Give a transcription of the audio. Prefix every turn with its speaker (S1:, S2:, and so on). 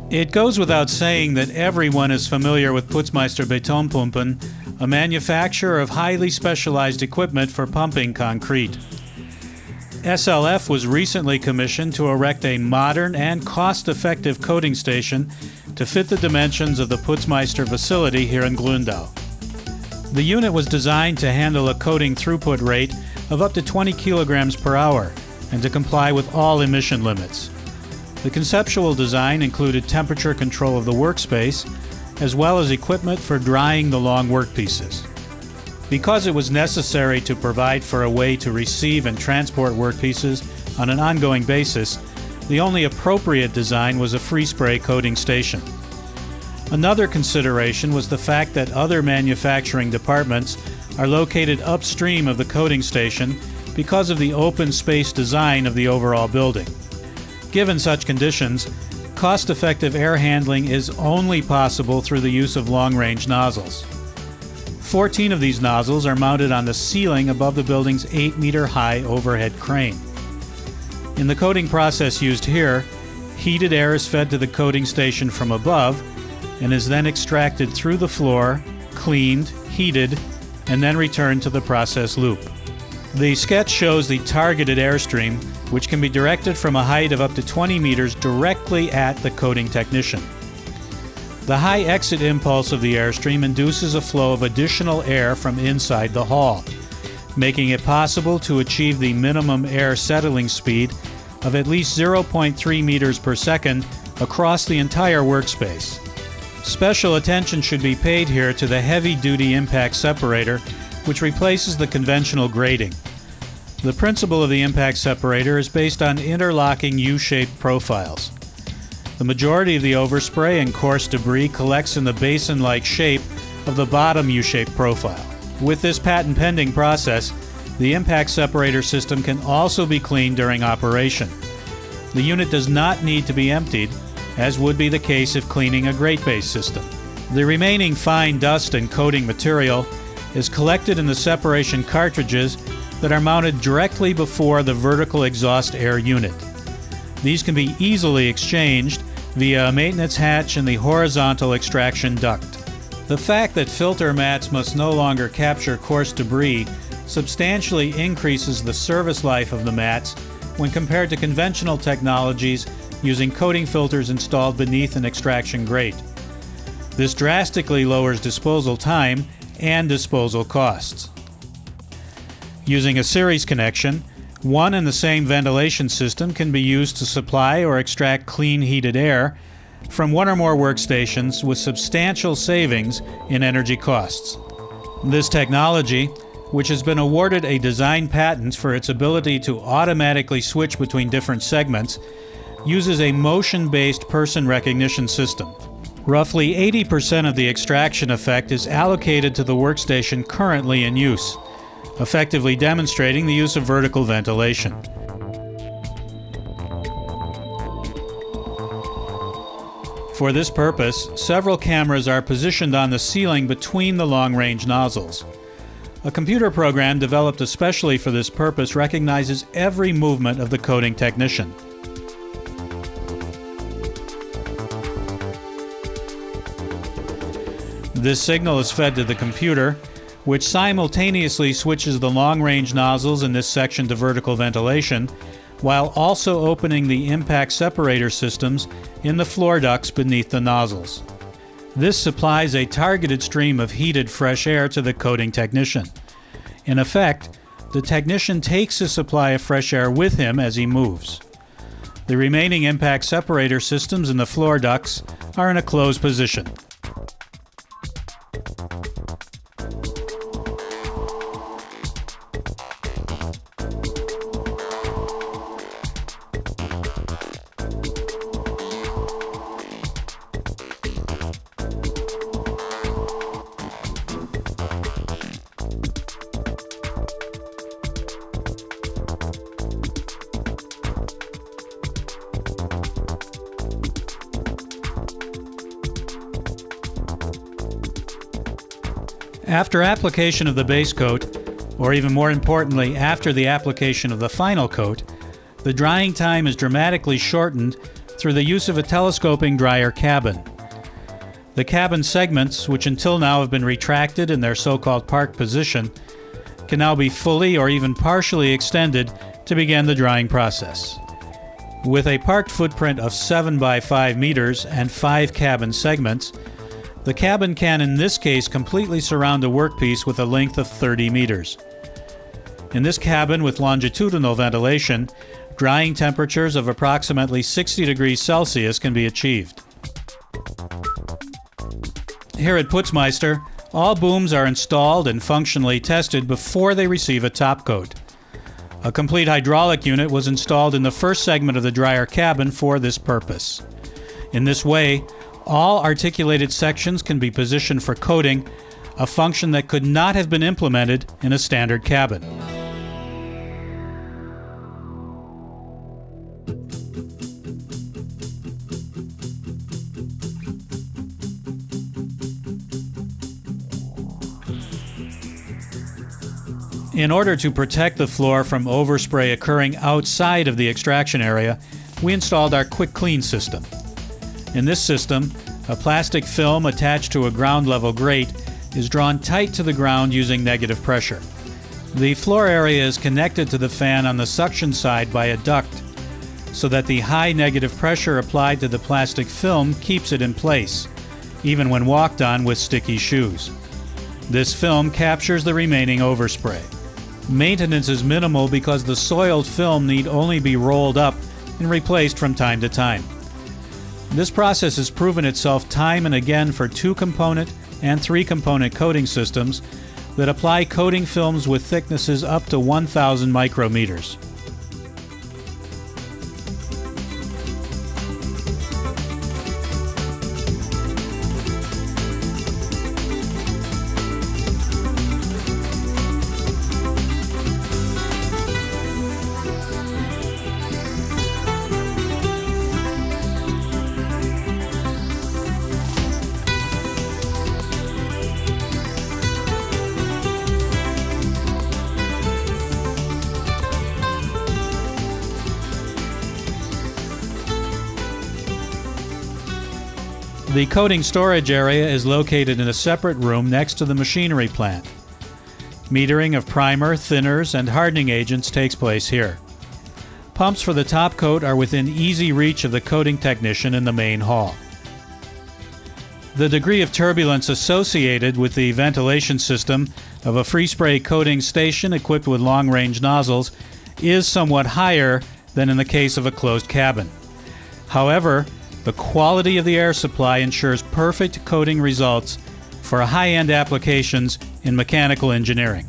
S1: It goes without saying that everyone is familiar with Putzmeister Betonpumpen, a manufacturer of highly specialized equipment for pumping concrete. SLF was recently commissioned to erect a modern and cost-effective coating station to fit the dimensions of the Putzmeister facility here in Glundau. The unit was designed to handle a coating throughput rate of up to 20 kilograms per hour and to comply with all emission limits. The conceptual design included temperature control of the workspace, as well as equipment for drying the long workpieces. Because it was necessary to provide for a way to receive and transport workpieces on an ongoing basis, the only appropriate design was a free spray coating station. Another consideration was the fact that other manufacturing departments are located upstream of the coating station because of the open space design of the overall building. Given such conditions, cost-effective air handling is only possible through the use of long-range nozzles. 14 of these nozzles are mounted on the ceiling above the building's 8-meter-high overhead crane. In the coating process used here, heated air is fed to the coating station from above and is then extracted through the floor, cleaned, heated, and then returned to the process loop. The sketch shows the targeted airstream, which can be directed from a height of up to 20 meters directly at the coating technician. The high exit impulse of the airstream induces a flow of additional air from inside the hall, making it possible to achieve the minimum air settling speed of at least 0.3 meters per second across the entire workspace. Special attention should be paid here to the heavy-duty impact separator, which replaces the conventional grating. The principle of the impact separator is based on interlocking U-shaped profiles. The majority of the overspray and coarse debris collects in the basin-like shape of the bottom U-shaped profile. With this patent-pending process, the impact separator system can also be cleaned during operation. The unit does not need to be emptied, as would be the case if cleaning a grate-based system. The remaining fine dust and coating material is collected in the separation cartridges that are mounted directly before the vertical exhaust air unit. These can be easily exchanged via a maintenance hatch in the horizontal extraction duct. The fact that filter mats must no longer capture coarse debris substantially increases the service life of the mats when compared to conventional technologies using coating filters installed beneath an extraction grate. This drastically lowers disposal time and disposal costs. Using a series connection, one and the same ventilation system can be used to supply or extract clean heated air from one or more workstations with substantial savings in energy costs. This technology, which has been awarded a design patent for its ability to automatically switch between different segments, uses a motion-based person recognition system. Roughly 80% of the extraction effect is allocated to the workstation currently in use, effectively demonstrating the use of vertical ventilation. For this purpose, several cameras are positioned on the ceiling between the long-range nozzles. A computer program developed especially for this purpose recognizes every movement of the coating technician. This signal is fed to the computer, which simultaneously switches the long-range nozzles in this section to vertical ventilation, while also opening the impact separator systems in the floor ducts beneath the nozzles. This supplies a targeted stream of heated fresh air to the coating technician. In effect, the technician takes a supply of fresh air with him as he moves. The remaining impact separator systems in the floor ducts are in a closed position. After application of the base coat, or even more importantly, after the application of the final coat, the drying time is dramatically shortened through the use of a telescoping dryer cabin. The cabin segments, which until now have been retracted in their so-called park position, can now be fully or even partially extended to begin the drying process. With a parked footprint of 7 by 5 meters and 5 cabin segments, the cabin can in this case completely surround a workpiece with a length of 30 meters. In this cabin with longitudinal ventilation, drying temperatures of approximately 60 degrees Celsius can be achieved. Here at Putzmeister, all booms are installed and functionally tested before they receive a top coat. A complete hydraulic unit was installed in the first segment of the dryer cabin for this purpose. In this way, all articulated sections can be positioned for coating, a function that could not have been implemented in a standard cabin. In order to protect the floor from overspray occurring outside of the extraction area, we installed our quick clean system. In this system, a plastic film attached to a ground level grate is drawn tight to the ground using negative pressure. The floor area is connected to the fan on the suction side by a duct, so that the high negative pressure applied to the plastic film keeps it in place, even when walked on with sticky shoes. This film captures the remaining overspray. Maintenance is minimal because the soiled film need only be rolled up and replaced from time to time. This process has proven itself time and again for 2-component and 3-component coating systems that apply coating films with thicknesses up to 1,000 micrometers. The coating storage area is located in a separate room next to the machinery plant. Metering of primer, thinners, and hardening agents takes place here. Pumps for the top coat are within easy reach of the coating technician in the main hall. The degree of turbulence associated with the ventilation system of a free spray coating station equipped with long-range nozzles is somewhat higher than in the case of a closed cabin. However, the quality of the air supply ensures perfect coating results for high-end applications in mechanical engineering.